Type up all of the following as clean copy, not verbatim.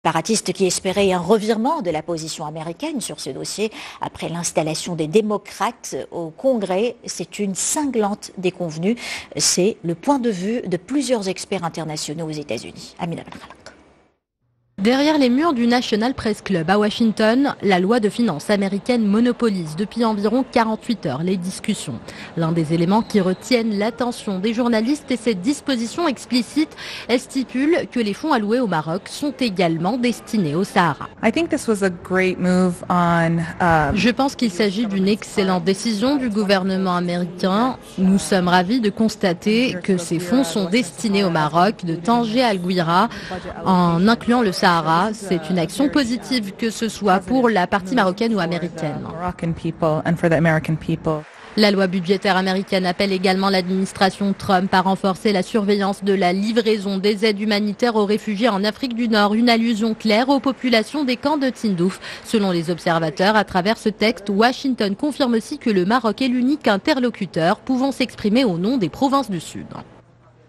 Séparatistes qui espéraient un revirement de la position américaine sur ce dossier après l'installation des démocrates au Congrès. C'est une cinglante déconvenue. C'est le point de vue de plusieurs experts internationaux aux États-Unis. Amina Benralak. Derrière les murs du National Press Club à Washington, la loi de finances américaine monopolise depuis environ 48 heures les discussions. L'un des éléments qui retiennent l'attention des journalistes est cette disposition explicite. Elle stipule que les fonds alloués au Maroc sont également destinés au Sahara. Je pense qu'il s'agit d'une excellente décision du gouvernement américain. Nous sommes ravis de constater que ces fonds sont destinés au Maroc, de Tanger à Al-Gouira, en incluant le Sahara. C'est une action positive, que ce soit pour la partie marocaine ou américaine. La loi budgétaire américaine appelle également l'administration Trump à renforcer la surveillance de la livraison des aides humanitaires aux réfugiés en Afrique du Nord, une allusion claire aux populations des camps de Tindouf. Selon les observateurs, à travers ce texte, Washington confirme aussi que le Maroc est l'unique interlocuteur pouvant s'exprimer au nom des provinces du Sud.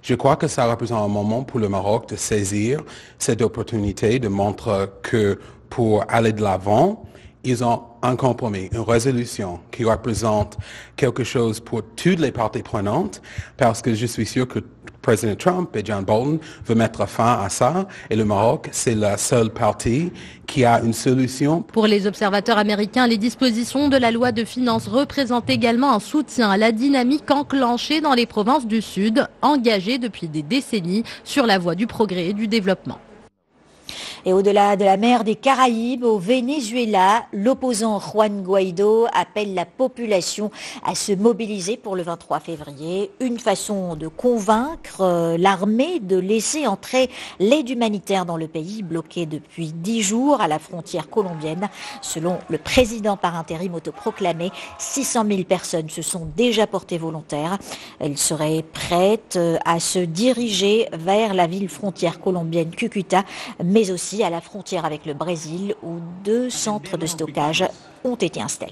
Je crois que ça représente un moment pour le Maroc de saisir cette opportunité, de montrer que pour aller de l'avant, ils ont un compromis, une résolution qui représente quelque chose pour toutes les parties prenantes, parce que je suis sûr que le président Trump et John Bolton veulent mettre fin à ça, et le Maroc, c'est la seule partie qui a une solution. Pour les observateurs américains, les dispositions de la loi de finances représentent également un soutien à la dynamique enclenchée dans les provinces du Sud, engagées depuis des décennies sur la voie du progrès et du développement. Et au-delà de la mer des Caraïbes, au Venezuela, l'opposant Juan Guaido appelle la population à se mobiliser pour le 23 février. Une façon de convaincre l'armée de laisser entrer l'aide humanitaire dans le pays, bloqué depuis 10 jours à la frontière colombienne. Selon le président par intérim autoproclamé, 600 000 personnes se sont déjà portées volontaires. Elles seraient prêtes à se diriger vers la ville frontière colombienne Cucuta, mais aussi à la frontière avec le Brésil, où 2 centres de stockage ont été installés.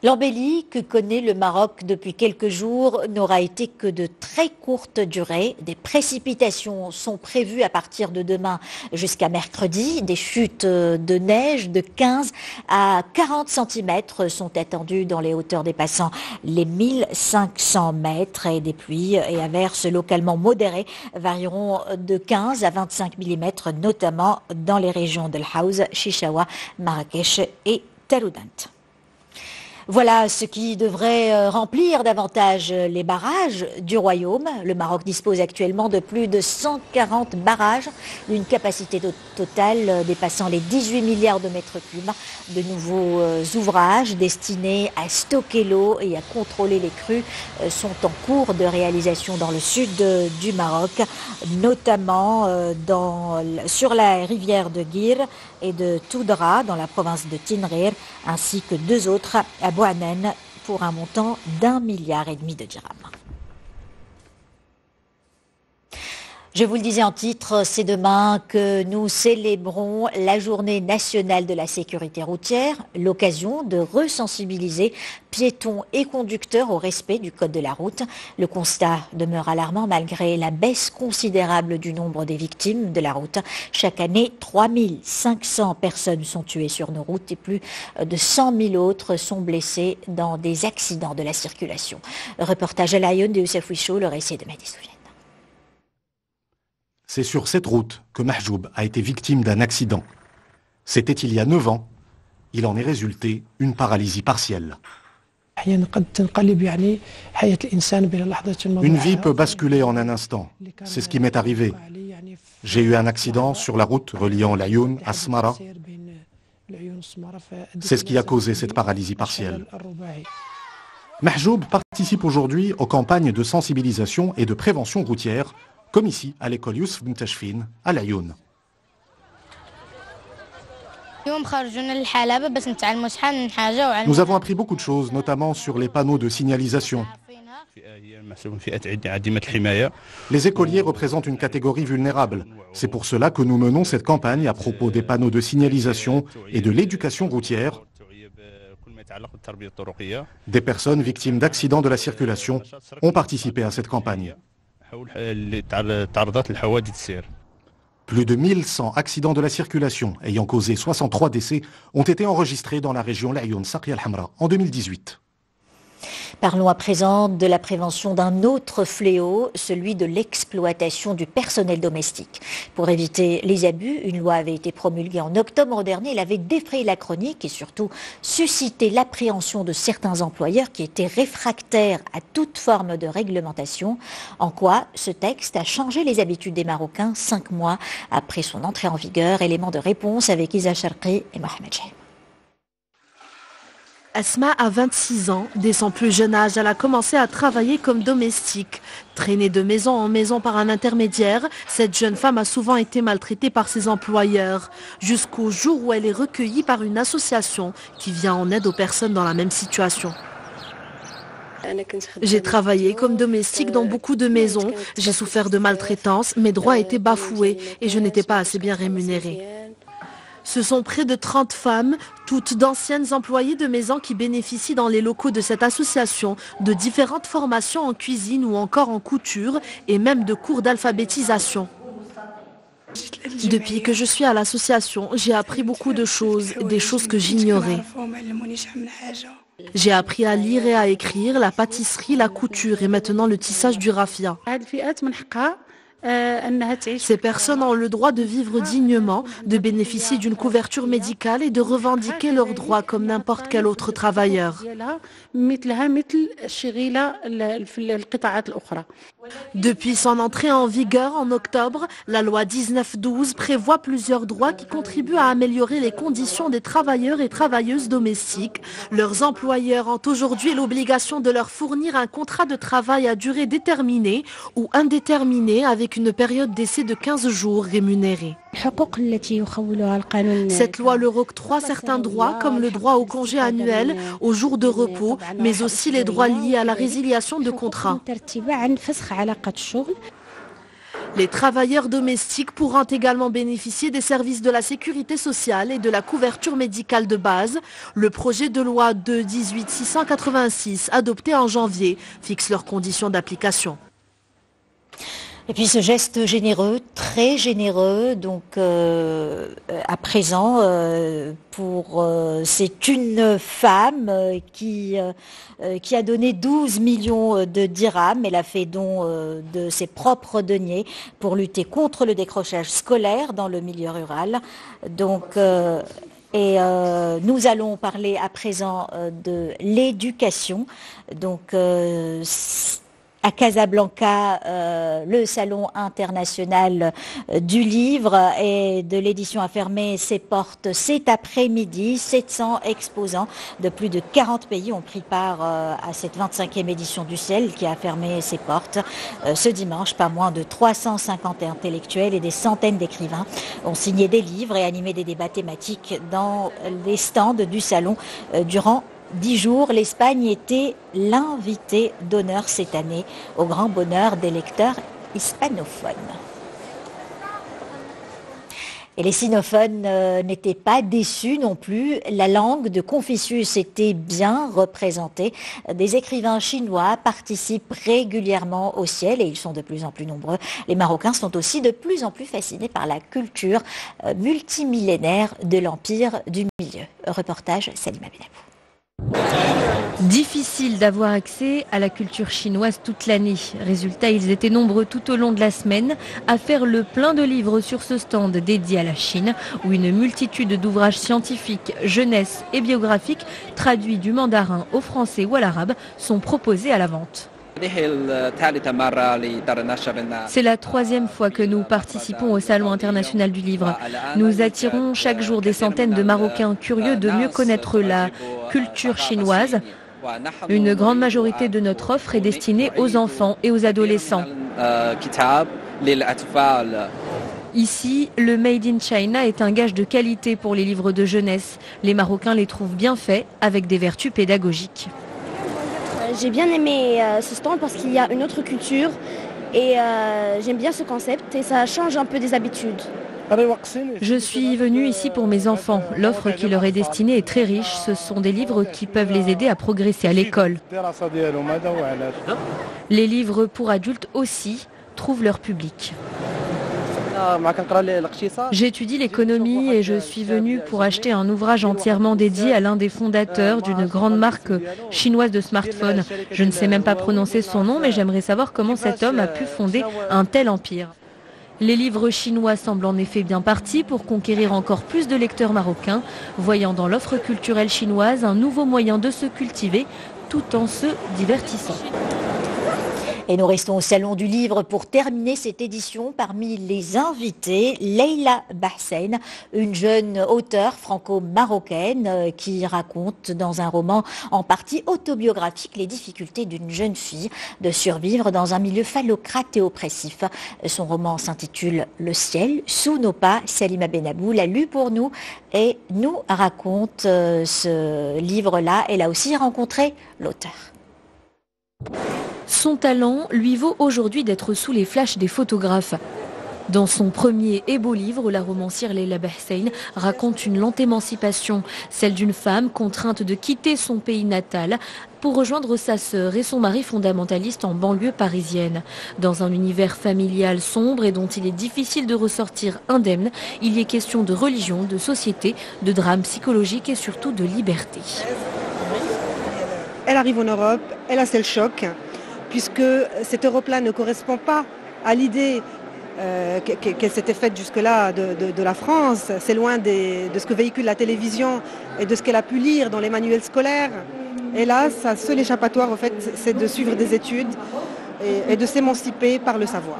L'embellie que connaît le Maroc depuis quelques jours n'aura été que de très courte durée. Des précipitations sont prévues à partir de demain jusqu'à mercredi. Des chutes de neige de 15 à 40 cm sont attendues dans les hauteurs dépassant les 1500 mètres. Et des pluies et averses localement modérées varieront de 15 à 25 mm, notamment dans les régions d'El Haouz, Chichaoua, Marrakech et Taroudant. Voilà ce qui devrait remplir davantage les barrages du Royaume. Le Maroc dispose actuellement de plus de 140 barrages, d'une capacité totale dépassant les 18 milliards de mètres cubes. De nouveaux ouvrages destinés à stocker l'eau et à contrôler les crues sont en cours de réalisation dans le sud du Maroc, notamment sur la rivière de Guir et de Toudra dans la province de Tinrir, ainsi que 2 autres à Boanen pour un montant d'1,5 milliard de dirhams. Je vous le disais en titre, c'est demain que nous célébrons la journée nationale de la sécurité routière, l'occasion de resensibiliser piétons et conducteurs au respect du code de la route. Le constat demeure alarmant malgré la baisse considérable du nombre des victimes de la route. Chaque année, 3500 personnes sont tuées sur nos routes et plus de 100 000 autres sont blessées dans des accidents de la circulation. Reportage à Lyon de Youssef Wichou, le récit de Mehdi Soufiane. C'est sur cette route que Mahjoub a été victime d'un accident. C'était il y a 9 ans. Il en est résulté une paralysie partielle. Une vie peut basculer en un instant. C'est ce qui m'est arrivé. J'ai eu un accident sur la route reliant Laayoune à Smara. C'est ce qui a causé cette paralysie partielle. Mahjoub participe aujourd'hui aux campagnes de sensibilisation et de prévention routière, comme ici à l'école Youssef Ben Tachfine à Laayoune. Nous avons appris beaucoup de choses, notamment sur les panneaux de signalisation. Les écoliers représentent une catégorie vulnérable. C'est pour cela que nous menons cette campagne à propos des panneaux de signalisation et de l'éducation routière. Des personnes victimes d'accidents de la circulation ont participé à cette campagne. Plus de 1100 accidents de la circulation ayant causé 63 décès ont été enregistrés dans la région La'youn Saqiya al-Hamra en 2018. Parlons à présent de la prévention d'un autre fléau, celui de l'exploitation du personnel domestique. Pour éviter les abus, une loi avait été promulguée en octobre dernier. Elle avait défrayé la chronique et surtout suscité l'appréhension de certains employeurs qui étaient réfractaires à toute forme de réglementation. En quoi ce texte a changé les habitudes des Marocains 5 mois après son entrée en vigueur. Élément de réponse avec Isa Sharqi et Mohamed Jay. Asma a 26 ans. Dès son plus jeune âge, elle a commencé à travailler comme domestique. Traînée de maison en maison par un intermédiaire, cette jeune femme a souvent été maltraitée par ses employeurs. Jusqu'au jour où elle est recueillie par une association qui vient en aide aux personnes dans la même situation. J'ai travaillé comme domestique dans beaucoup de maisons. J'ai souffert de maltraitance, mes droits étaient bafoués et je n'étais pas assez bien rémunérée. Ce sont près de 30 femmes, toutes d'anciennes employées de maison qui bénéficient dans les locaux de cette association de différentes formations en cuisine ou encore en couture et même de cours d'alphabétisation. Depuis que je suis à l'association, j'ai appris beaucoup de choses, des choses que j'ignorais. J'ai appris à lire et à écrire, la pâtisserie, la couture et maintenant le tissage du raffia. Ces personnes ont le droit de vivre dignement, de bénéficier d'une couverture médicale et de revendiquer leurs droits comme n'importe quel autre travailleur. Depuis son entrée en vigueur en octobre, la loi 1912 prévoit plusieurs droits qui contribuent à améliorer les conditions des travailleurs et travailleuses domestiques. Leurs employeurs ont aujourd'hui l'obligation de leur fournir un contrat de travail à durée déterminée ou indéterminée avec une période d'essai de 15 jours rémunérée. Cette loi leur octroie certains droits comme le droit au congé annuel, aux jours de repos, mais aussi les droits liés à la résiliation de contrat. Les travailleurs domestiques pourront également bénéficier des services de la sécurité sociale et de la couverture médicale de base. Le projet de loi 2-18-686, adopté en janvier, fixe leurs conditions d'application. Et puis ce geste généreux, très généreux, donc à présent, c'est une femme qui a donné 12 millions de dirhams. Elle a fait don de ses propres deniers pour lutter contre le décrochage scolaire dans le milieu rural. Donc, nous allons parler à présent de l'éducation. Donc, à Casablanca, le salon international du livre et de l'édition a fermé ses portes cet après-midi. 700 exposants de plus de 40 pays ont pris part à cette 25e édition du Ciel qui a fermé ses portes ce dimanche. Pas moins de 350 intellectuels et des centaines d'écrivains ont signé des livres et animé des débats thématiques dans les stands du salon durant 10 jours. L'Espagne était l'invité d'honneur cette année, au grand bonheur des lecteurs hispanophones. Et les sinophones n'étaient pas déçus non plus. La langue de Confucius était bien représentée. Des écrivains chinois participent régulièrement au Ciel et ils sont de plus en plus nombreux. Les Marocains sont aussi de plus en plus fascinés par la culture multimillénaire de l'Empire du Milieu. Reportage Salima Benabou. Difficile d'avoir accès à la culture chinoise toute l'année. Résultat, ils étaient nombreux tout au long de la semaine à faire le plein de livres sur ce stand dédié à la Chine, où une multitude d'ouvrages scientifiques, jeunesse et biographiques, traduits du mandarin au français ou à l'arabe, sont proposés à la vente. C'est la 3e fois que nous participons au Salon international du livre. Nous attirons chaque jour des centaines de Marocains curieux de mieux connaître la culture chinoise. Une grande majorité de notre offre est destinée aux enfants et aux adolescents. Ici, le Made in China est un gage de qualité pour les livres de jeunesse. Les Marocains les trouvent bien faits, avec des vertus pédagogiques. J'ai bien aimé ce stand parce qu'il y a une autre culture et j'aime bien ce concept et ça change un peu des habitudes. Je suis venue ici pour mes enfants. L'offre qui leur est destinée est très riche. Ce sont des livres qui peuvent les aider à progresser à l'école. Les livres pour adultes aussi. trouvent leur public. J'étudie l'économie et je suis venu pour acheter un ouvrage entièrement dédié à l'un des fondateurs d'une grande marque chinoise de smartphones. Je ne sais même pas prononcer son nom, mais j'aimerais savoir comment cet homme a pu fonder un tel empire. Les livres chinois semblent en effet bien partis pour conquérir encore plus de lecteurs marocains, voyant dans l'offre culturelle chinoise un nouveau moyen de se cultiver tout en se divertissant. Et nous restons au Salon du Livre pour terminer cette édition. Parmi les invités, Leila Bahseine, une jeune auteure franco-marocaine qui raconte dans un roman en partie autobiographique les difficultés d'une jeune fille de survivre dans un milieu phallocrate et oppressif. Son roman s'intitule Le ciel sous nos pas. Salima Benabou l'a lu pour nous et nous raconte ce livre-là. Elle a aussi rencontré l'auteur. Son talent lui vaut aujourd'hui d'être sous les flashs des photographes. Dans son premier et beau livre, la romancière Leila Bahseine raconte une lente émancipation, celle d'une femme contrainte de quitter son pays natal pour rejoindre sa sœur et son mari fondamentaliste en banlieue parisienne. Dans un univers familial sombre et dont il est difficile de ressortir indemne, il y est question de religion, de société, de drame psychologique et surtout de liberté. Elle arrive en Europe, elle a le choc, puisque cette Europe-là ne correspond pas à l'idée qu'elle s'était faite jusque-là de la France. C'est loin de ce que véhicule la télévision et de ce qu'elle a pu lire dans les manuels scolaires. Et là, sa seule échappatoire, en fait, c'est de suivre des études et de s'émanciper par le savoir.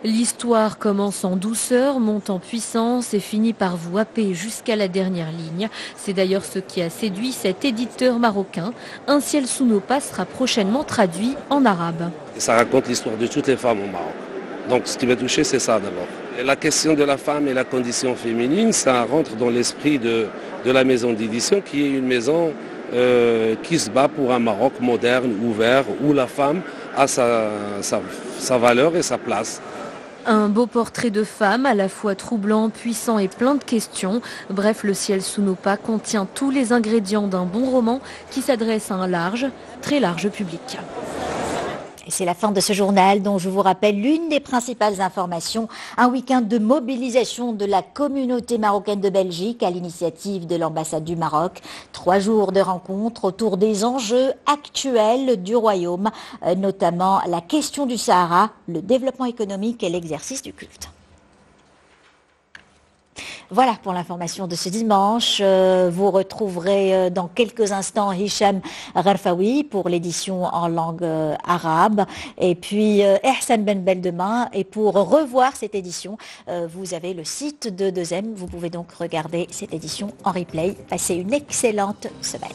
L'histoire commence en douceur, monte en puissance et finit par vous happer jusqu'à la dernière ligne. C'est d'ailleurs ce qui a séduit cet éditeur marocain. Un ciel sous nos pas sera prochainement traduit en arabe. Ça raconte l'histoire de toutes les femmes au Maroc. Donc ce qui m'a touché, c'est ça d'abord. Et la question de la femme et la condition féminine, ça rentre dans l'esprit de la maison d'édition, qui est une maison qui se bat pour un Maroc moderne, ouvert, où la femme a sa valeur et sa place. Un beau portrait de femme, à la fois troublant, puissant et plein de questions. Bref, Le ciel sous nos pas contient tous les ingrédients d'un bon roman qui s'adresse à un large, très large public. Et c'est la fin de ce journal dont je vous rappelle l'une des principales informations. Un week-end de mobilisation de la communauté marocaine de Belgique à l'initiative de l'ambassade du Maroc. 3 jours de rencontres autour des enjeux actuels du royaume, notamment la question du Sahara, le développement économique et l'exercice du culte. Voilà pour l'information de ce dimanche. Vous retrouverez dans quelques instants Hicham Gharfaoui pour l'édition en langue arabe. Et puis Ehsan Benbel demain. Et pour revoir cette édition, vous avez le site de 2M. Vous pouvez donc regarder cette édition en replay. Passez une excellente semaine.